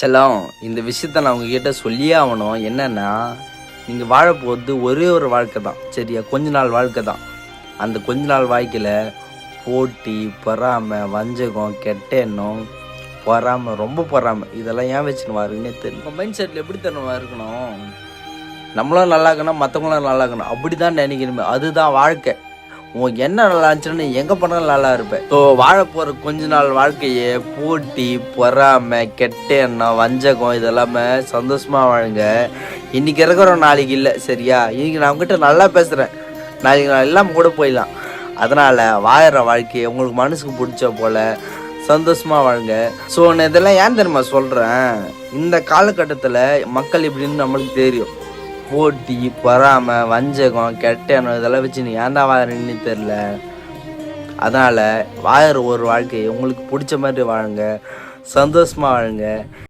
செல்லம், இந்த விஷயத்த நான் உங்ககிட்ட சொல்லியே ஆகணும். என்னன்னா, நீங்கள் வாழ போகிறது ஒரே ஒரு வாழ்க்கை தான். சரியா? கொஞ்ச நாள் வாழ்க்கை தான். அந்த கொஞ்ச நாள் வாழ்க்கையில் போட்டி, பொறாமை, வஞ்சகம், கெட்ட எண்ணம், பொறாமை, ரொம்ப பொறாமை, இதெல்லாம் ஏன் வச்சுன்னு வாருன்னே தெரியும். உங்கள் மைண்ட் செட்டில் எப்படி தரணுமா இருக்கணும்? நம்மளும் நல்லா இருக்கணும், மற்றவங்களும் நல்லா இருக்கணும், அப்படி தான் நினைக்கணுமே. அதுதான் வாழ்க்கை. உனக்கு என்ன நல்லா இருந்துச்சுன்னு எங்கே பண்ணாலும் நல்லா இருப்பேன். ஸோ வாழ போகிற கொஞ்ச நாள் வாழ்க்கையே போட்டி, பொறாமை, கெட்ட எண்ணம், வஞ்சகம் இதெல்லாமே சந்தோஷமாக வாழுங்க. இன்றைக்கி இருக்கிறோம், நாளைக்கு இல்லை. சரியா? இன்றைக்கி நான் உங்ககிட்ட நல்லா பேசுகிறேன், நாளைக்கு நான் எல்லாம் கூட போயிடலாம். அதனால் வாழற வாழ்க்கையை உங்களுக்கு மனசுக்கு பிடிச்ச போல் சந்தோஷமாக வாழுங்க. ஸோ நான் இதெல்லாம் ஏன் தெரியுமா சொல்கிறேன்? இந்த காலகட்டத்தில் மக்கள் இப்படின்னு நம்மளுக்கு தெரியும். போட்டி, பொறாமை, வஞ்சகம், கெட்ட எண்ணம் இதெல்லாம் வச்சு நீ ஏன்டா வாழறேன்னு தெரில. அதனால் வாழற ஒரு வாழ்க்கையை உங்களுக்கு பிடிச்ச மாதிரி வாழுங்க, சந்தோஷமாக வாழுங்க.